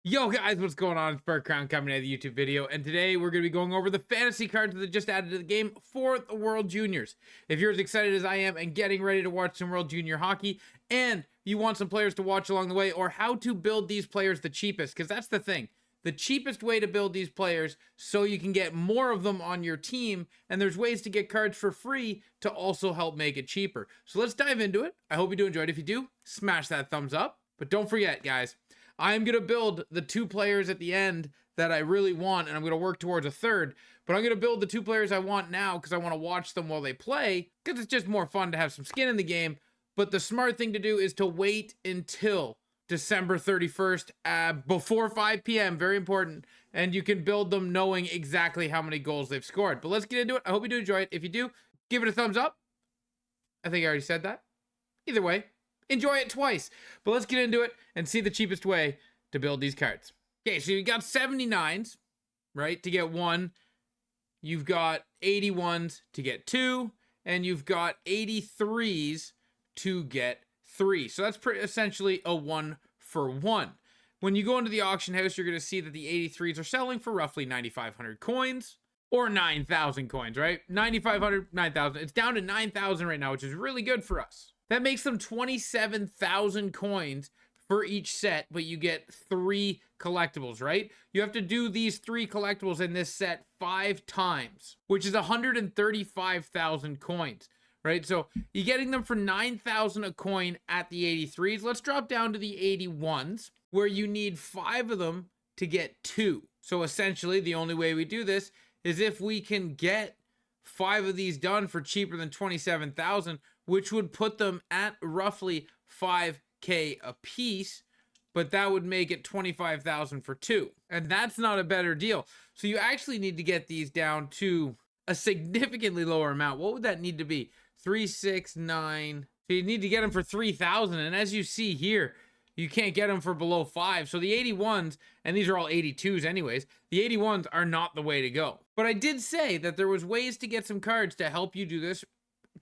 Yo guys, what's going on? It's Bert Crown coming at the YouTube video, and today we're going to be going over the fantasy cards that just added to the game for the World Juniors. If you're as excited as I am and getting ready to watch some World Junior hockey, and you want some players to watch along the way, or how to build these players the cheapest, because that's the thing. The cheapest way to build these players so you can get more of them on your team, and there's ways to get cards for free to also help make it cheaper. So let's dive into it. I hope you do enjoy it. If you do, smash that thumbs up. But don't forget, guys, I'm going to build the two players at the end that I really want, and I'm going to work towards a third. But I'm going to build the two players I want now because I want to watch them while they play, because it's just more fun to have some skin in the game. But the smart thing to do is to wait until December 31st before 5 p.m. Very important. And you can build them knowing exactly how many goals they've scored. But let's get into it. I hope you do enjoy it. If you do, give it a thumbs up. I think I already said that. Either way, enjoy it twice. But let's get into it and see the cheapest way to build these cards. Okay, so you got 79s, right, to get one. You've got 81s to get two. And you've got 83s to get three. So that's essentially a 1-for-1. When you go into the auction house, you're going to see that the 83s are selling for roughly 9,500 coins. Or 9,000 coins, right? 9,500, 9,000. It's down to 9,000 right now, which is really good for us. That makes them 27,000 coins for each set, but you get 3 collectibles, right? You have to do these 3 collectibles in this set 5 times, which is 135,000 coins, right? So you're getting them for 9,000 a coin at the 83s. Let's drop down to the 81s, where you need 5 of them to get 2. So essentially, the only way we do this is if we can get 5 of these done for cheaper than 27,000, which would put them at roughly 5K a piece, but that would make it 25,000 for 2. And that's not a better deal. So you actually need to get these down to a significantly lower amount. What would that need to be? 3, 6, 9. So you need to get them for 3,000. And as you see here, you can't get them for below 5. So the 81s, and these are all 82s anyways, the 81s are not the way to go. But I did say that there was ways to get some cards to help you do this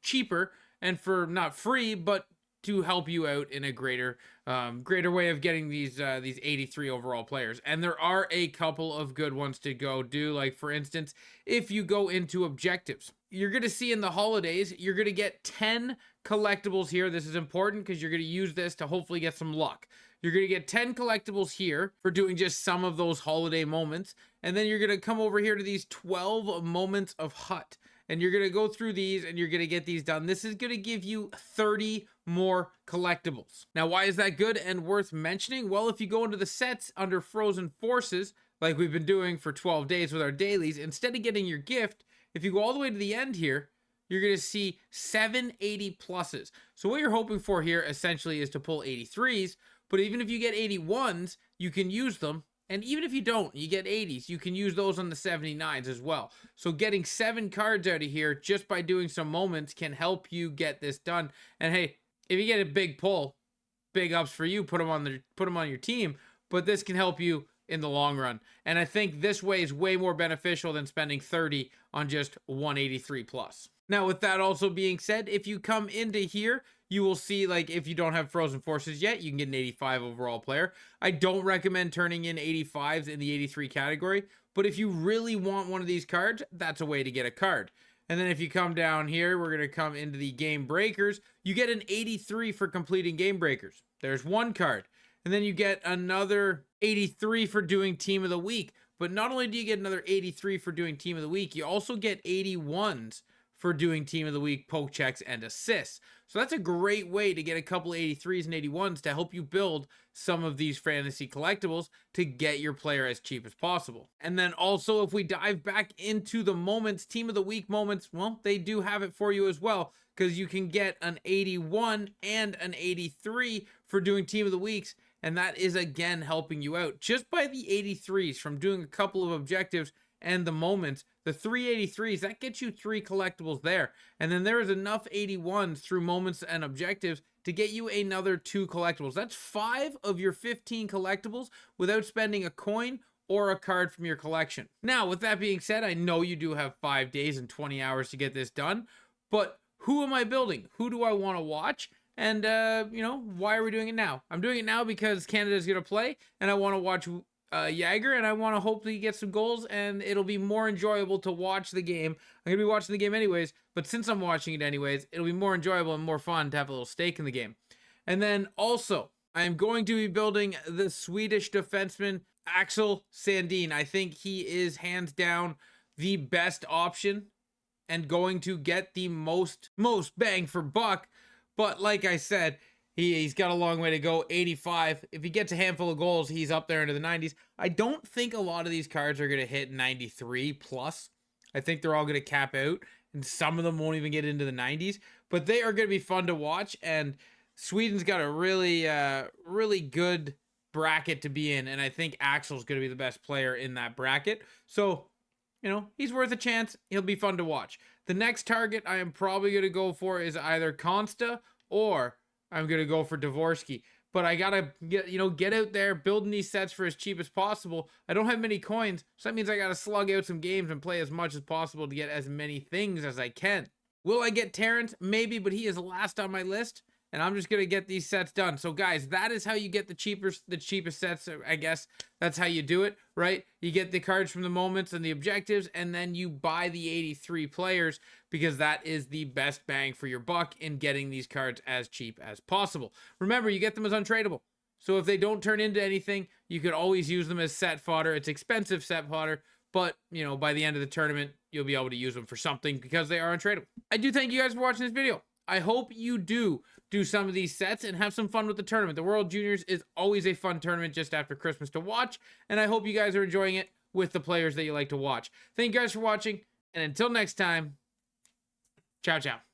cheaper and for not free, but to help you out in a greater way of getting these 83 overall players. And there are a couple of good ones to go do. Like, for instance, if you go into objectives, you're going to see in the holidays, you're going to get 10 collectibles here. This is important because you're going to use this to hopefully get some luck. You're going to get 10 collectibles here for doing just some of those holiday moments. And then you're going to come over here to these 12 moments of hut. And you're going to go through these and you're going to get these done. This is going to give you 30 more collectibles. Now, why is that good and worth mentioning? Well, if you go into the sets under Frozen Forces, like we've been doing for 12 days with our dailies, instead of getting your gift, if you go all the way to the end here, you're going to see 780 pluses. So what you're hoping for here essentially is to pull 83s, but even if you get 81s, you can use them. And even if you don't, you get 80s, you can use those on the 79s as well. So getting 7 cards out of here just by doing some moments can help you get this done. And hey, if you get a big pull, big ups for you, put them on your team, but this can help you in the long run. And I think this way is way more beneficial than spending 30 on just 183 plus. Now, with that also being said, if you come into here, you will see, like, if you don't have Frozen Forces yet, you can get an 85 overall player. I don't recommend turning in 85s in the 83 category, but if you really want one of these cards, that's a way to get a card. And then if you come down here, we're going to come into the Game Breakers. You get an 83 for completing Game Breakers. There's one card. And then you get another 83 for doing Team of the Week. But not only do you get another 83 for doing Team of the Week, you also get 81s for doing Team of the Week, poke checks, and assists. So that's a great way to get a couple 83s and 81s to help you build some of these fantasy collectibles to get your player as cheap as possible. And then also, if we dive back into the moments, Team of the Week moments, well, they do have it for you as well, because you can get an 81 and an 83 for doing Team of the Weeks, and that is again helping you out. Just by the 83s from doing a couple of objectives and the moments, the 383s, that gets you 3 collectibles there. And then there is enough 81s through moments and objectives to get you another 2 collectibles. That's 5 of your 15 collectibles without spending a coin or a card from your collection. Now, with that being said, I know you do have 5 days and 20 hours to get this done, but who am I building? Who do I want to watch? And, why are we doing it now? I'm doing it now because Canada's going to play, and I want to watch Jagger, and I want to hopefully get some goals, and it'll be more enjoyable to watch the game. I'm going to be watching the game anyways, but since I'm watching it anyways, it'll be more enjoyable and more fun to have a little stake in the game. And then also, I am going to be building the Swedish defenseman Axel Sandin. I think he is hands down the best option and going to get the most bang for buck. But like I said, he's got a long way to go. 85. If he gets a handful of goals, he's up there into the 90s. I don't think a lot of these cards are going to hit 93 plus. I think they're all going to cap out, and some of them won't even get into the 90s. But they are going to be fun to watch, and Sweden's got a really good bracket to be in, and I think Axel's going to be the best player in that bracket. So, he's worth a chance. He'll be fun to watch. The next target I am probably going to go for is either Consta or I'm going to go for Dvorsky. But I got to get out there building these sets for as cheap as possible. I don't have many coins, so that means I got to slug out some games and play as much as possible to get as many things as I can. Will I get Terrence? Maybe, but he is last on my list. And I'm just going to get these sets done. So guys, that is how you get the cheapest sets. I guess that's how you do it, right? You get the cards from the moments and the objectives, and then you buy the 83 players because that is the best bang for your buck in getting these cards as cheap as possible. Remember, you get them as untradeable. So if they don't turn into anything, you could always use them as set fodder. It's expensive set fodder, but by the end of the tournament, you'll be able to use them for something because they are untradeable. I do thank you guys for watching this video. I hope you do some of these sets and have some fun with the tournament. The World Juniors is always a fun tournament just after Christmas to watch, and I hope you guys are enjoying it with the players that you like to watch. Thank you guys for watching, and until next time, ciao, ciao.